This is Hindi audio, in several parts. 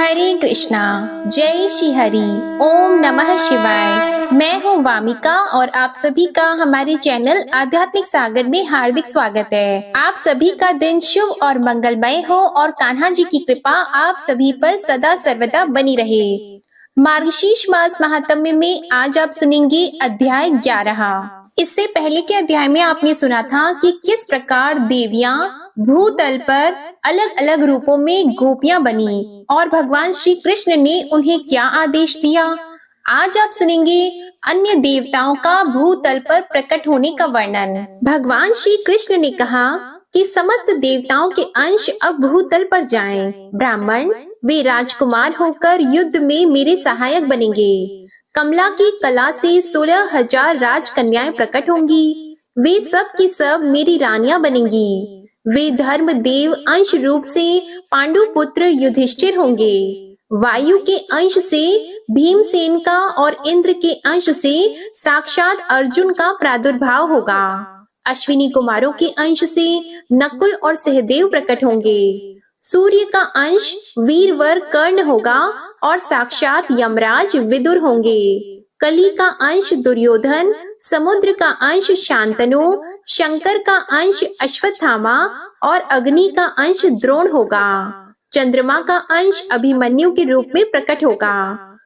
हरे कृष्णा। जय श्री हरि। ओम नमः शिवाय। मैं हूँ वामिका और आप सभी का हमारे चैनल आध्यात्मिक सागर में हार्दिक स्वागत है। आप सभी का दिन शुभ और मंगलमय हो और कान्हा जी की कृपा आप सभी पर सदा सर्वदा बनी रहे। मार्गशीर्ष मास महात्म्य में आज आप सुनेंगे अध्याय 11। इससे पहले के अध्याय में आपने सुना था कि किस प्रकार देवियां भूतल पर अलग अलग रूपों में गोपियां बनी और भगवान श्री कृष्ण ने उन्हें क्या आदेश दिया। आज आप सुनेंगे अन्य देवताओं का भूतल पर प्रकट होने का वर्णन। भगवान श्री कृष्ण ने कहा कि समस्त देवताओं के अंश अब भूतल पर जाएं। ब्राह्मण वे राजकुमार होकर युद्ध में मेरे सहायक बनेंगे। कमला की कला से 16,000 राजकन्याएं प्रकट होंगी। वे सब की सब मेरी रानियां बनेंगी। वे धर्म देव अंश रूप से पांडु पुत्र युधिष्ठिर होंगे। वायु के अंश से भीमसेन का और इंद्र के अंश से साक्षात अर्जुन का प्रादुर्भाव होगा। अश्विनी कुमारों के अंश से नकुल और सहदेव प्रकट होंगे। सूर्य का अंश वीरवर कर्ण होगा और साक्षात यमराज विदुर होंगे। कली का अंश दुर्योधन, समुद्र का अंश शांतनु, शंकर का अंश अश्वत्थामा और अग्नि का अंश द्रोण होगा। चंद्रमा का अंश अभिमन्यु के रूप में प्रकट होगा।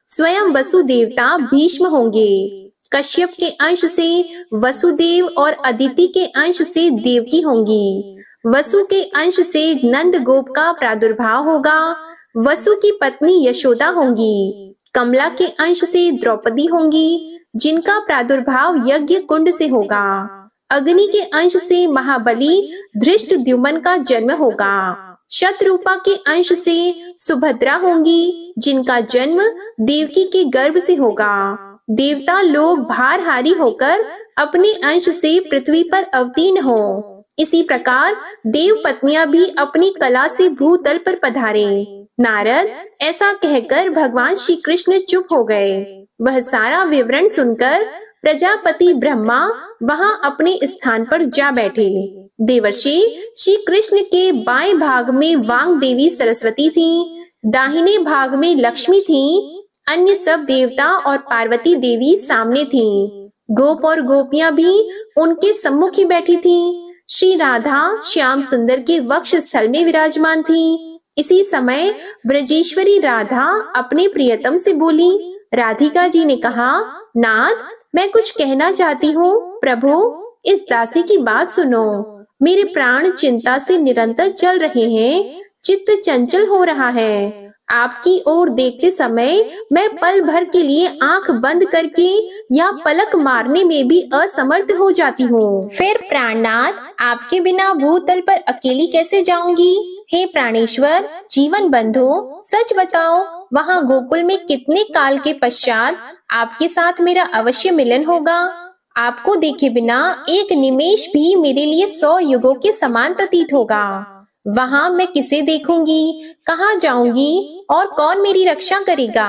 स्वयं वसु देवता भीष्म होंगे। कश्यप के अंश से वसुदेव और अदिति के अंश से देवकी होंगी। वसु के अंश से नंद गोप का प्रादुर्भाव होगा। वसु की पत्नी यशोदा होंगी। कमला के अंश से द्रौपदी होंगी, जिनका प्रादुर्भाव यज्ञ कुंड से होगा। अग्नि के अंश से महाबली धृष्टद्युम्न का जन्म होगा। शतरूपा के अंश से सुभद्रा होंगी, जिनका जन्म देवकी के गर्भ से होगा। देवता लोग भारहारी होकर अपने अंश से पृथ्वी पर अवतीर्ण हो। इसी प्रकार देव पत्नियां भी अपनी कला से भूतल पर पधारे। नारद ऐसा कहकर भगवान श्री कृष्ण चुप हो गए। वह सारा विवरण सुनकर प्रजापति ब्रह्मा वहां अपने स्थान पर जा बैठे। देवर्षि श्री कृष्ण के बाएं भाग में वांग देवी सरस्वती थी, दाहिने भाग में लक्ष्मी थी। अन्य सब देवता और पार्वती देवी सामने थी। गोप और गोपियां भी उनके सम्मुख ही बैठी थी। श्री राधा श्याम सुंदर के वक्ष स्थल में विराजमान थी। इसी समय ब्रजेश्वरी राधा अपने प्रियतम से बोली। राधिका जी ने कहा, नाथ मैं कुछ कहना चाहती हूँ। प्रभु इस दासी की बात सुनो। मेरे प्राण चिंता से निरंतर चल रहे हैं। चित्त चंचल हो रहा है। आपकी ओर देखते समय मैं पल भर के लिए आंख बंद करके या पलक मारने में भी असमर्थ हो जाती हूँ। फिर प्राणनाथ आपके बिना भूतल पर अकेली कैसे जाऊंगी? हे प्राणेश्वर जीवन बंधु सच बताओ, वहाँ गोकुल में कितने काल के पश्चात आपके साथ मेरा अवश्य मिलन होगा? आपको देखे बिना एक निमेष भी मेरे लिए 100 युगों के समान प्रतीत होगा। वहाँ मैं किसे देखूंगी, कहाँ जाऊंगी और कौन मेरी रक्षा करेगा?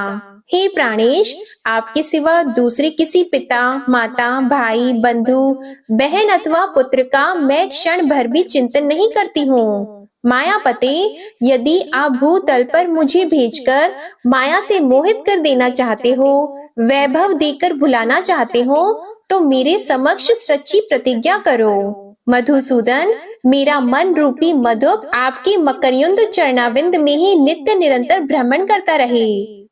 हे प्राणेश आपके सिवा दूसरे किसी पिता, माता, भाई, बंधु, बहन अथवा पुत्र का मैं क्षण भर भी चिंतन नहीं करती हूँ। मायापते यदि आप भूतल पर मुझे भेजकर माया से मोहित कर देना चाहते हो, वैभव देकर भुलाना चाहते हो, तो मेरे समक्ष सच्ची प्रतिज्ञा करो। मधुसूदन मेरा मन रूपी मधुप आपके मकरयुंद चरणाविंद में ही नित्य निरंतर भ्रमण करता रहे।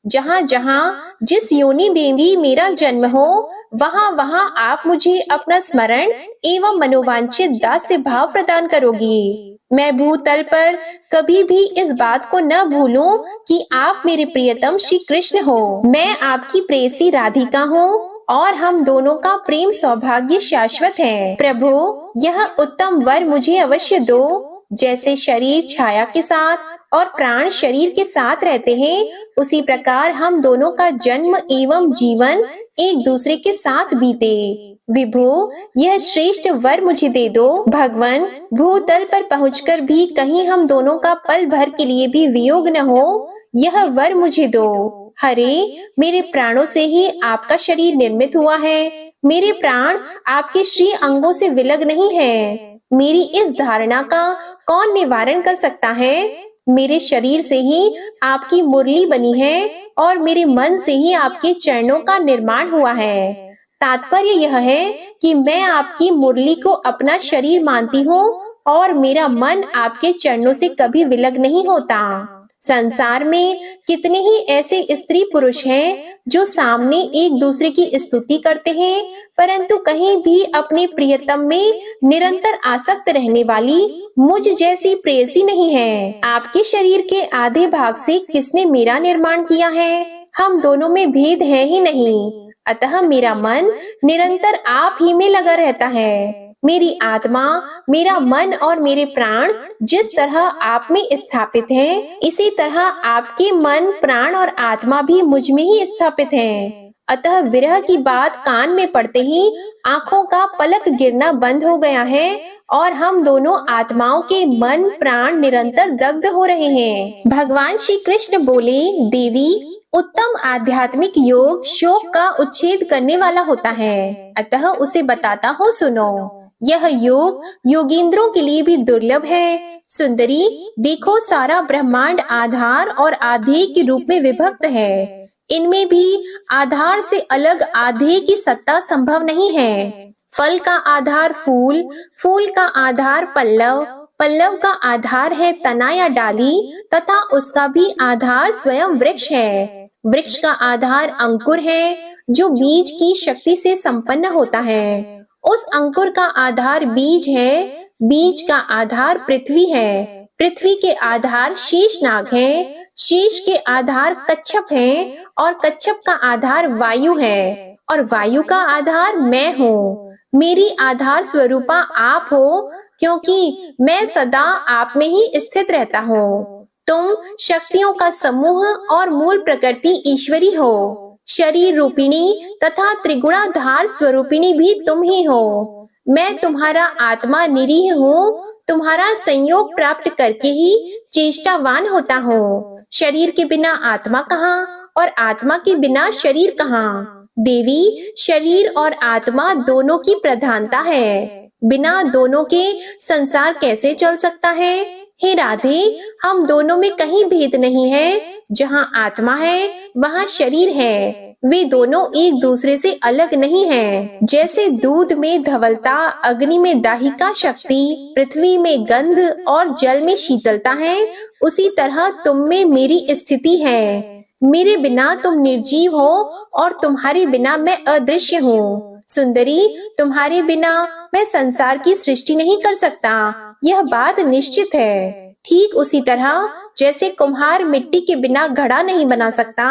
जहाँ जहाँ जिस योनि में भी मेरा जन्म हो, वहाँ वहाँ आप मुझे अपना स्मरण एवं मनोवांछित दास्य भाव प्रदान करोगी। मैं भूतल पर कभी भी इस बात को न भूलूं कि आप मेरे प्रियतम श्री कृष्ण हो। मैं आपकी प्रेयसी राधिका हूँ और हम दोनों का प्रेम सौभाग्य शाश्वत है। प्रभु यह उत्तम वर मुझे अवश्य दो। जैसे शरीर छाया के साथ और प्राण शरीर के साथ रहते हैं, उसी प्रकार हम दोनों का जन्म एवं जीवन एक दूसरे के साथ बीते। विभो यह श्रेष्ठ वर मुझे दे दो। भगवान भूतल पर पहुंचकर भी कहीं हम दोनों का पल भर के लिए भी वियोग न हो, यह वर मुझे दो। हरे मेरे प्राणों से ही आपका शरीर निर्मित हुआ है। मेरे प्राण आपके श्री अंगों से विलग नहीं है। मेरी इस धारणा का कौन निवारण कर सकता है? मेरे शरीर से ही आपकी मुरली बनी है और मेरे मन से ही आपके चरणों का निर्माण हुआ है। तात्पर्य यह है कि मैं आपकी मुरली को अपना शरीर मानती हूँ और मेरा मन आपके चरणों से कभी विलग नहीं होता। संसार में कितने ही ऐसे स्त्री पुरुष हैं जो सामने एक दूसरे की स्तुति करते हैं, परंतु कहीं भी अपने प्रियतम में निरंतर आसक्त रहने वाली मुझ जैसी प्रेयसी नहीं है। आपके शरीर के आधे भाग से किसने मेरा निर्माण किया है? हम दोनों में भेद है ही नहीं, अतः मेरा मन निरंतर आप ही में लगा रहता है। मेरी आत्मा, मेरा मन और मेरे प्राण जिस तरह आप में स्थापित हैं, इसी तरह आपके मन, प्राण और आत्मा भी मुझ में ही स्थापित हैं। अतः विरह की बात कान में पड़ते ही आंखों का पलक गिरना बंद हो गया है और हम दोनों आत्माओं के मन, प्राण निरंतर दग्ध हो रहे हैं। भगवान श्री कृष्ण बोले, देवी, उत्तम आध्यात्मिक योग शोक का उच्छेद करने वाला होता है, अतः उसे बताता हूँ, सुनो। यह योग योगींद्रों के लिए भी दुर्लभ है। सुंदरी, देखो, सारा ब्रह्मांड आधार और आधेय के रूप में विभक्त है। इनमें भी आधार से अलग आधेय की सत्ता संभव नहीं है। फल का आधार फूल, फूल का आधार पल्लव, पल्लव का आधार है तना या डाली तथा उसका भी आधार स्वयं वृक्ष है। वृक्ष का आधार अंकुर है जो बीज की शक्ति से संपन्न होता है। उस अंकुर का आधार बीज है, बीज का आधार पृथ्वी है, पृथ्वी के आधार शीशनाग है, शीश के आधार कच्छप है और कच्छप का आधार वायु है और वायु का आधार मैं हूँ। मेरी आधार स्वरूपा आप हो, क्योंकि मैं सदा आप में ही स्थित रहता हूँ। तुम शक्तियों का समूह और मूल प्रकृति ईश्वरी हो। शरीर रूपिणी तथा त्रिगुणाधार स्वरूपिणी भी तुम ही हो। मैं तुम्हारा आत्मा निरीह हूँ। तुम्हारा संयोग प्राप्त करके ही चेष्टावान होता हूँ। शरीर के बिना आत्मा कहाँ और आत्मा के बिना शरीर कहाँ? देवी, शरीर और आत्मा दोनों की प्रधानता है। बिना दोनों के संसार कैसे चल सकता है? हे राधे, हम दोनों में कहीं भेद नहीं है। जहाँ आत्मा है वहाँ शरीर है। वे दोनों एक दूसरे से अलग नहीं हैं। जैसे दूध में धवलता, अग्नि में दाहिका शक्ति, पृथ्वी में गंध और जल में शीतलता है, उसी तरह तुम में मेरी स्थिति है। मेरे बिना तुम निर्जीव हो और तुम्हारे बिना मैं अदृश्य हूँ। सुंदरी, तुम्हारे बिना मैं संसार की सृष्टि नहीं कर सकता, यह बात निश्चित है। ठीक उसी तरह जैसे कुम्हार मिट्टी के बिना घड़ा नहीं बना सकता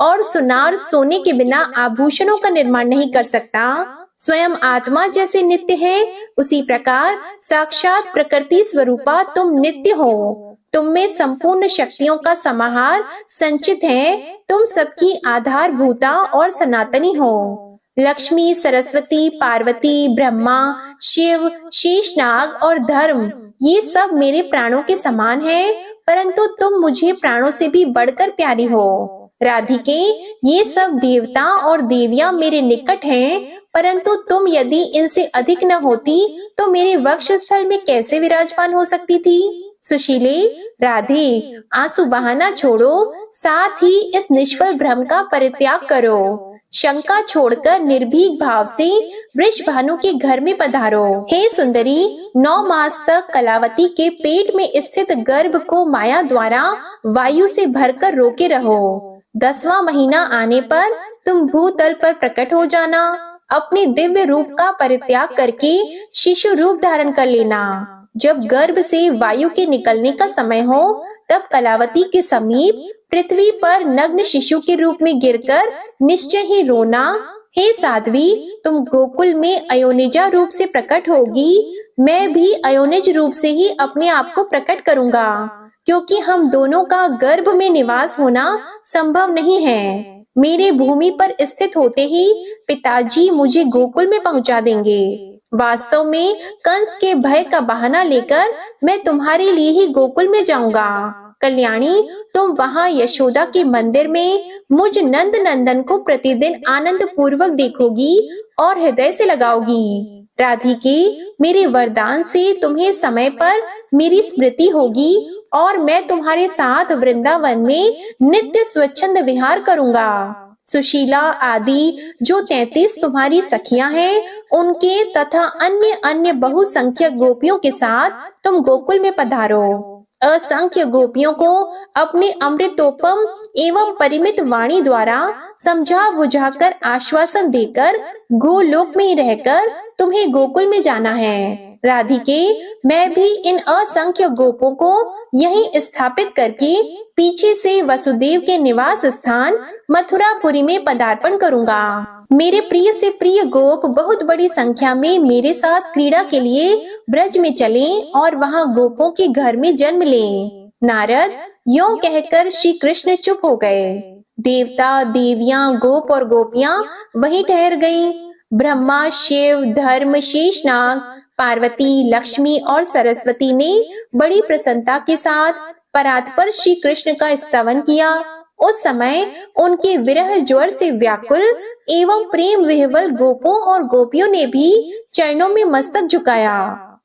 और सुनार सोने के बिना आभूषणों का निर्माण नहीं कर सकता, स्वयं आत्मा जैसे नित्य है, उसी प्रकार साक्षात प्रकृति स्वरूपा तुम नित्य हो। तुम में संपूर्ण शक्तियों का समाहार संचित है। तुम सबकी आधारभूता और सनातनी हो। लक्ष्मी, सरस्वती, पार्वती, ब्रह्मा, शिव, शेषनाग और धर्म, ये सब मेरे प्राणों के समान हैं, परंतु तुम मुझे प्राणों से भी बढ़कर प्यारी हो। राधिके, ये सब देवता और देवियां मेरे निकट हैं, परंतु तुम यदि इनसे अधिक न होती तो मेरे वक्ष स्थल में कैसे विराजमान हो सकती थी? सुशीले, राधे, आंसू बहाना छोड़ो, साथ ही इस निष्फल भ्रम का परित्याग करो। शंका छोड़कर निर्भीक भाव से वृषभानु के घर में पधारो। हे सुंदरी, 9 मास तक कलावती के पेट में स्थित गर्भ को माया द्वारा वायु से भरकर रोके रहो। 10वां महीना आने पर तुम भूतल पर प्रकट हो जाना। अपने दिव्य रूप का परित्याग करके शिशु रूप धारण कर लेना। जब गर्भ से वायु के निकलने का समय हो, तब कलावती के समीप पृथ्वी पर नग्न शिशु के रूप में गिरकर निश्चय ही रोना। हे साध्वी, तुम गोकुल में अयोनिजा रूप से प्रकट होगी, मैं भी अयोनिज रूप से ही अपने आप को प्रकट करूंगा, क्योंकि हम दोनों का गर्भ में निवास होना संभव नहीं है। मेरे भूमि पर स्थित होते ही पिताजी मुझे गोकुल में पहुंचा देंगे। वास्तव में कंस के भय का बहाना लेकर मैं तुम्हारे लिए ही गोकुल में जाऊंगा। कल्याणी, तुम वहाँ यशोदा के मंदिर में मुझ नंद नंदन को प्रतिदिन आनंद पूर्वक देखोगी और हृदय से लगाओगी। राधिके, मेरे वरदान से तुम्हें समय पर मेरी स्मृति होगी और मैं तुम्हारे साथ वृंदावन में नित्य स्वच्छंद विहार करूंगा। सुशीला आदि जो 33 तुम्हारी सखियां हैं, उनके तथा अन्य अन्य बहुसंख्यक गोपियों के साथ तुम गोकुल में पधारो। असंख्य गोपियों को अपने अमृतोपम एवं परिमित वाणी द्वारा समझा बुझाकर आश्वासन देकर गोलोक में ही रहकर तुम्हें गोकुल में जाना है। राधिके, मैं भी इन असंख्य गोपों को यहीं स्थापित करके पीछे से वसुदेव के निवास स्थान मथुरापुरी में पदार्पण करूंगा। मेरे प्रिय से प्रिय गोप बहुत बड़ी संख्या में मेरे साथ क्रीड़ा के लिए ब्रज में चलें और वहां गोपों के घर में जन्म लें। नारद, यूं कहकर श्री कृष्ण चुप हो गए। देवता, देवियां, गोप और गोपियां वहीं ठहर गईं। ब्रह्मा, शिव, धर्म, शेषनाग, पार्वती, लक्ष्मी और सरस्वती ने बड़ी प्रसन्नता के साथ परात्पर श्री कृष्ण का स्तवन किया। उस समय उनके विरह ज्वर से व्याकुल एवं प्रेम विह्वल गोपों और गोपियों ने भी चरणों में मस्तक झुकाया।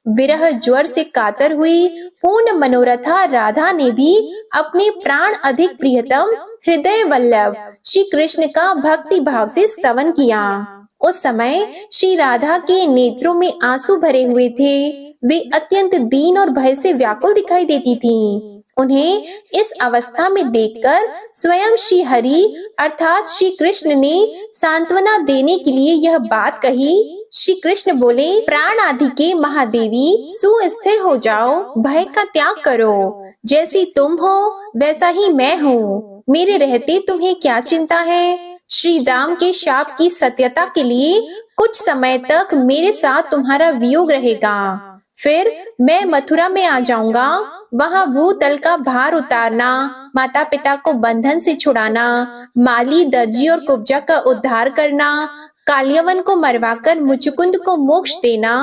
विरह ज्वर से कातर हुई पूर्ण मनोरथा राधा ने भी अपने प्राण अधिक प्रियतम हृदय वल्लभ श्री कृष्ण का भक्ति भाव से स्तवन किया। उस समय श्री राधा के नेत्रों में आंसू भरे हुए थे। वे अत्यंत दीन और भय से व्याकुल दिखाई देती थीं। उन्हें इस अवस्था में देखकर स्वयं श्री हरि अर्थात श्री कृष्ण ने सांत्वना देने के लिए यह बात कही। श्री कृष्ण बोले, प्राण आदि के महादेवी, सुस्थिर हो जाओ, भय का त्याग करो। जैसी तुम हो वैसा ही मैं हूँ। मेरे रहते तुम्हें क्या चिंता है? श्री राम के शाप की सत्यता के लिए कुछ समय तक मेरे साथ तुम्हारा वियोग रहेगा। फिर मैं मथुरा में आ जाऊंगा। वहाँ भूतल का भार उतारना, माता पिता को बंधन से छुड़ाना, माली, दर्जी और कुब्जा का उद्धार करना, कालियवन को मरवाकर मुचुकुंद को मोक्ष देना,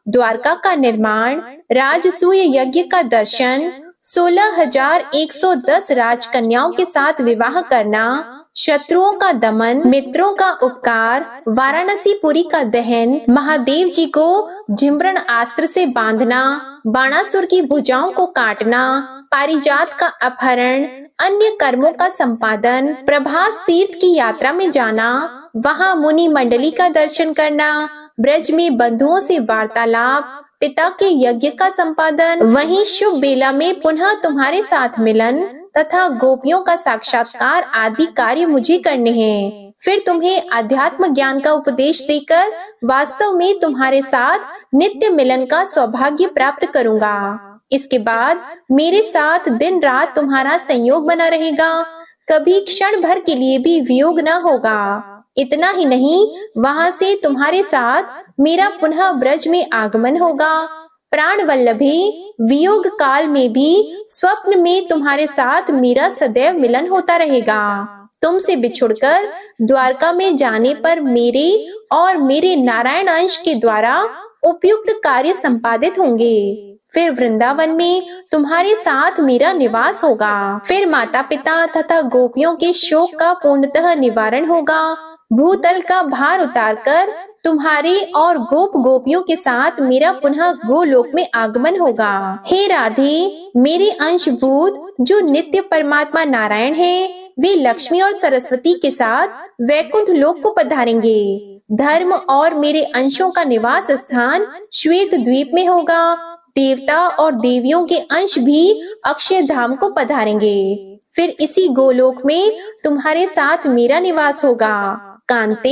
द्वारका का निर्माण, राजसूय यज्ञ का दर्शन, 16,110 राजकन्याओं के साथ विवाह करना, शत्रुओं का दमन, मित्रों का उपकार, वाराणसी पुरी का दहन, महादेव जी को झिम्रण अस्त्र से बांधना, बाणासुर की भुजाओं को काटना, पारिजात का अपहरण, अन्य कर्मों का संपादन, प्रभास तीर्थ की यात्रा में जाना, वहां मुनि मंडली का दर्शन करना, ब्रज में बंधुओं से वार्तालाप, पिता के यज्ञ का संपादन, वहीं शुभ बेला में पुनः तुम्हारे साथ मिलन तथा गोपियों का साक्षात्कार आदि कार्य मुझे करने हैं। फिर तुम्हें अध्यात्म ज्ञान का उपदेश देकर वास्तव में तुम्हारे साथ नित्य मिलन का सौभाग्य प्राप्त करूंगा। इसके बाद मेरे साथ दिन रात तुम्हारा संयोग बना रहेगा, कभी क्षण भर के लिए भी वियोग न होगा। इतना ही नहीं, वहां से तुम्हारे साथ मेरा पुनः ब्रज में आगमन होगा। प्राण वल्लभी, वियोग काल में भी स्वप्न में तुम्हारे साथ मेरा सदैव मिलन होता रहेगा। तुमसे बिछुड़कर द्वारका में जाने पर मेरे और मेरे नारायण अंश के द्वारा उपयुक्त कार्य संपादित होंगे। फिर वृंदावन में तुम्हारे साथ मेरा निवास होगा। फिर माता पिता तथा गोपियों के शोक का पूर्णतः निवारण होगा। भूतल का भार उतारकर तुम्हारे और गोप गोपियों के साथ मेरा पुनः गोलोक में आगमन होगा। हे राधे, मेरे अंशभूत जो नित्य परमात्मा नारायण हैं, वे लक्ष्मी और सरस्वती के साथ वैकुंठ लोक को पधारेंगे। धर्म और मेरे अंशों का निवास स्थान श्वेत द्वीप में होगा। देवता और देवियों के अंश भी अक्षय धाम को पधारेंगे। फिर इसी गोलोक में तुम्हारे साथ मेरा निवास होगा। कांते,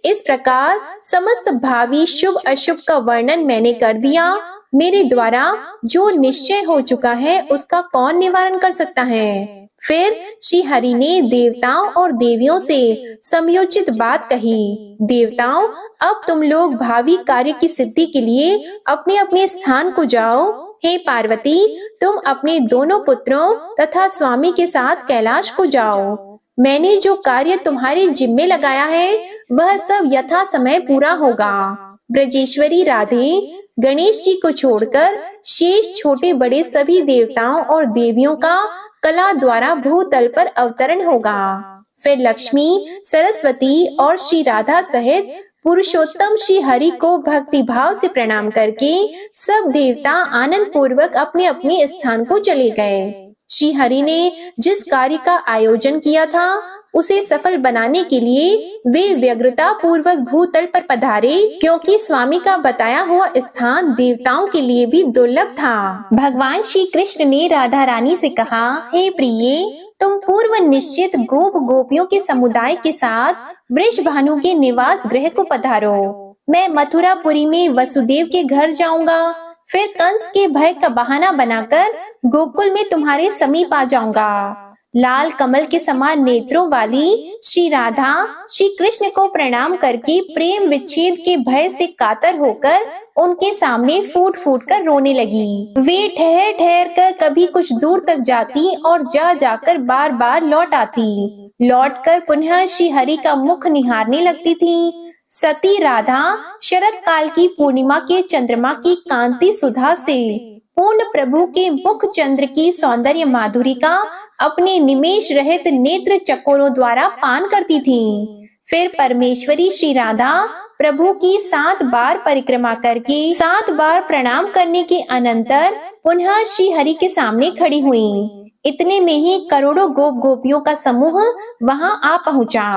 इस प्रकार समस्त भावी शुभ अशुभ का वर्णन मैंने कर दिया। मेरे द्वारा जो निश्चय हो चुका है उसका कौन निवारण कर सकता है? फिर श्री हरि ने देवताओं और देवियों से समयोचित बात कही। देवताओं, अब तुम लोग भावी कार्य की सिद्धि के लिए अपने अपने स्थान को जाओ। हे पार्वती, तुम अपने दोनों पुत्रों तथा स्वामी के साथ कैलाश को जाओ। मैंने जो कार्य तुम्हारे जिम्मे लगाया है वह सब यथा समय पूरा होगा। ब्रजेश्वरी राधे, गणेश जी को छोड़कर शेष छोटे बड़े सभी देवताओं और देवियों का कला द्वारा भूतल पर अवतरण होगा। फिर लक्ष्मी, सरस्वती और श्री राधा सहित पुरुषोत्तम श्री हरि को भक्ति भाव से प्रणाम करके सब देवता आनंद पूर्वक अपने अपने स्थान को चले गए। श्री हरि ने जिस कार्य का आयोजन किया था उसे सफल बनाने के लिए वे व्यग्रता पूर्वक भूतल पर पधारे, क्योंकि स्वामी का बताया हुआ स्थान देवताओं के लिए भी दुर्लभ था। भगवान श्री कृष्ण ने राधा रानी से कहा, हे प्रिये, तुम पूर्व निश्चित गोप गोपियों के समुदाय के साथ वृषभानु के निवास गृह को पधारो। मैं मथुरापुरी में वसुदेव के घर जाऊंगा, फिर कंस के भय का बहाना बनाकर गोकुल में तुम्हारे समीप आ जाऊंगा। लाल कमल के समान नेत्रों वाली श्री राधा श्री कृष्ण को प्रणाम करके प्रेम विच्छेद के भय से कातर होकर उनके सामने फूट फूट कर रोने लगी। वे ठहर ठहर कर कभी कुछ दूर तक जाती और जा जाकर बार बार लौट आती। लौट कर पुनः श्री हरि का मुख निहारने लगती थी। सती राधा शरद काल की पूर्णिमा के चंद्रमा की कांति सुधा से पूर्ण प्रभु के मुख चंद्र की सौंदर्य माधुरी का अपने निमेष रहित नेत्र चकोरों द्वारा पान करती थी। फिर परमेश्वरी श्री राधा प्रभु की 7 बार परिक्रमा करके 7 बार प्रणाम करने के अनंतर पुनः श्री हरि के सामने खड़ी हुई। इतने में ही करोड़ों गोप गोपियों का समूह वहां आ पहुंचा।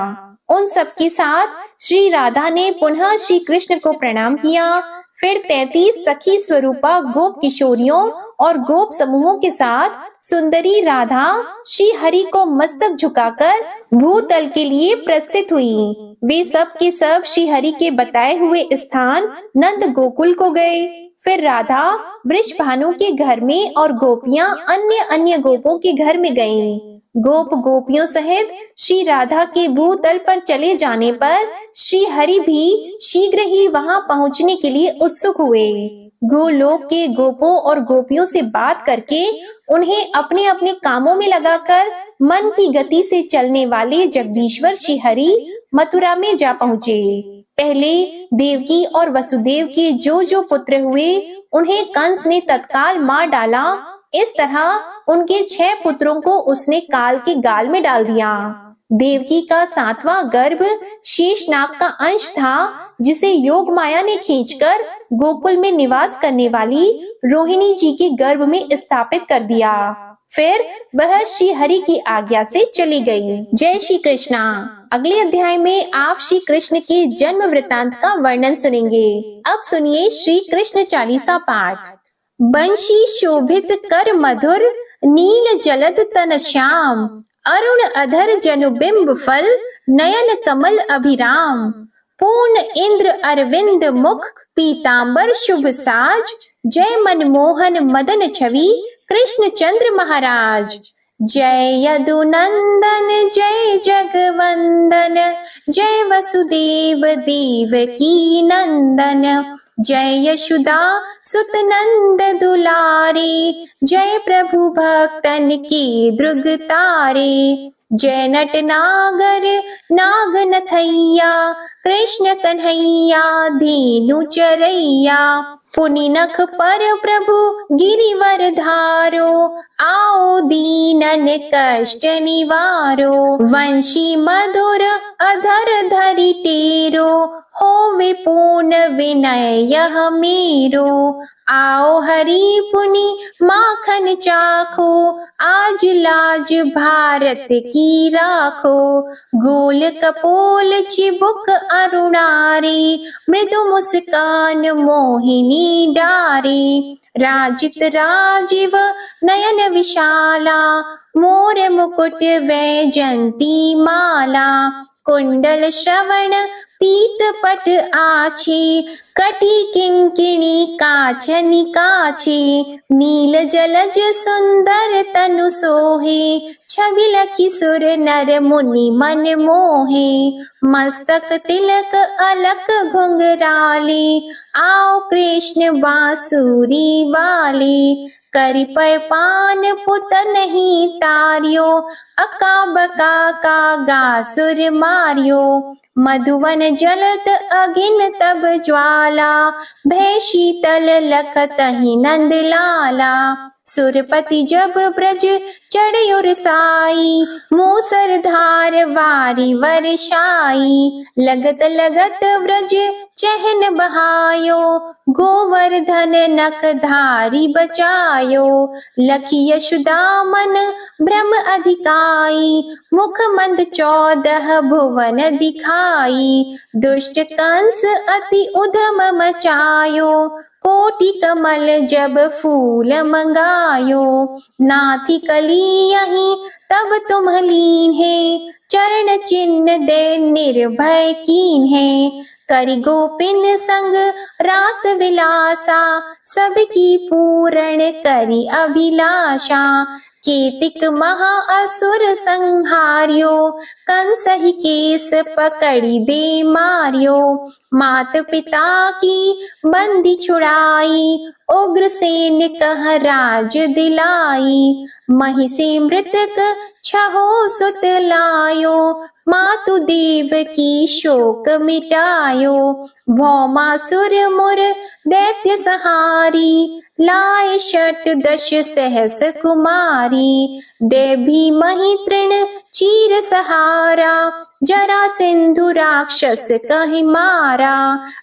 उन सबके साथ श्री राधा ने पुनः श्री कृष्ण को प्रणाम किया। फिर 33 सखी स्वरूपा गोप किशोरियों और गोप समूहों के साथ सुंदरी राधा श्री हरि को मस्तक झुकाकर भूतल के लिए प्रस्थित हुई। वे सब के सब श्री हरि के बताए हुए स्थान नंद गोकुल को गए। फिर राधा वृषभानु के घर में और गोपियां अन्य अन्य गोपों के घर में गईं। गोप गोपियों सहित श्री राधा के भूतल पर चले जाने पर श्री हरि भी शीघ्र ही वहां पहुंचने के लिए उत्सुक हुए। गोलोक के गोपों और गोपियों से बात करके उन्हें अपने अपने कामों में लगाकर मन की गति से चलने वाले जगदीश्वर श्री हरि मथुरा में जा पहुँचे। पहले देवकी और वसुदेव के जो पुत्र हुए उन्हें कंस ने तत्काल मार डाला। इस तरह उनके 6 पुत्रों को उसने काल के गाल में डाल दिया। देवकी का 7वां गर्भ शेषनाग का अंश था, जिसे योग माया ने खींचकर गोकुल में निवास करने वाली रोहिणी जी के गर्भ में स्थापित कर दिया। फिर वह श्री हरि की आज्ञा से चली गई। जय श्री कृष्णा। अगले अध्याय में आप श्री कृष्ण के जन्म वृतांत का वर्णन सुनेंगे। अब सुनिए श्री कृष्ण चालीसा पाठ। बंशी शोभित कर मधुर, नील जलद तन श्याम, अरुण अधर जनुबिंब फल, नयन कमल अभिराम, पूर्ण इंद्र अरविंद मुख, पीतांबर शुभ साज, जय मनमोहन मदन छवि, कृष्ण चंद्र महाराज। जय यदुनंदन जय जगवंदन, जय वसुदेव देवकी नंदन, जय यशोदा सुत नंद दुलारे, जय प्रभु भक्तन की द्रुग तारे, जय नट नागर नाग नथैया, कृष्ण कन्हैया धीनु चरैया, पुनि नख पर प्रभु गिरिवर धारो, आओ दीनन कष्ट निवारो, वंशी मधुर अधर धरि टेरो, हो विपूर्ण विनय यह मेरो, आओ हरि पुनि माखन चाखो, आज लाज भारत की राखो, गोल कपोल चिबुक अरुणारी, मृदु मुस्कान मोहिनी डारी, राजित राजीव नयन विशाला, मोर मुकुट वैजंती माला, कुंडल श्रवण पीत पट आछी, कटी किंकिणी काचनि काछी, नील जलज सुंदर तनु सोहे, छवि लखी सुर नर मुनि मन मोहे, मस्तक तिलक अलक घुंघराले, आओ कृष्ण बांसुरी वाले, करि पय पान पुत नहीं तारियो, अका बका का गासुर मारियो, मधुवन जलत अगिन तब ज्वाला, भय शीतल लखतहि नंद लाला, सुरपति जब ब्रज चढ़यो रसाई, मूसरधार वारी वर्षाई। लगत लगत व्रज चहन बहायो, गोवर्धन नखधारी बचायो। लखी यशोदा मन भ्रम अधिकाई, मुख मंद 14 भुवन दिखाई। दुष्ट कंस अति उधम मचायो, कोटि कमल जब फूल मंगायो। नाथी कली यहीं तब तुम लीन है, चरण चिन्ह दे निर्भय कीन है। करि गोपिन संग रास विलासा, सबकी पूर्ण करि अभिलाषा। केतिक महा असुर संहार्यो, कंस ही केस पकड़ी दे मार्यो। मात पिता की बंदी छुड़ाई, उग्रसेन कह राज दिलाई। महिषी मृतक छहो सुत लायो, मातु देव की शोक मिटायो। भौमासुर मुर दैत्य सहारी, लाए 68 सहस कुमारी। देवी मही तृण चीर सहारा, जरा सिंधु राक्षस कहि मारा।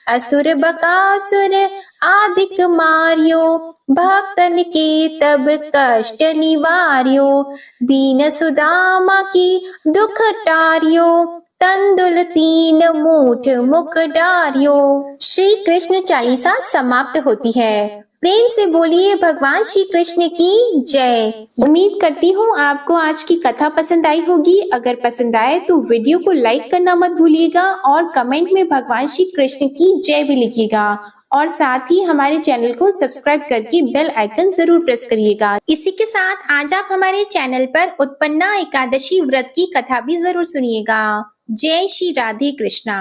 असुर बकासुर आदिक मार्यो, भक्तन के तब कष्ट निवार्यो। दीन सुदामा की दुख टार्यो, तंदुल 3 मूठ मुख डार्यो। श्री कृष्ण चालीसा समाप्त होती है। प्रेम से बोलिए भगवान श्री कृष्ण की जय। उम्मीद करती हूँ आपको आज की कथा पसंद आई होगी। अगर पसंद आए तो वीडियो को लाइक करना मत भूलिएगा और कमेंट में भगवान श्री कृष्ण की जय भी लिखिएगा और साथ ही हमारे चैनल को सब्सक्राइब करके बेल आइकन जरूर प्रेस करिएगा। इसी के साथ आज आप हमारे चैनल पर उत्पन्ना एकादशी व्रत की कथा भी जरूर सुनिएगा। जय श्री राधे कृष्णा।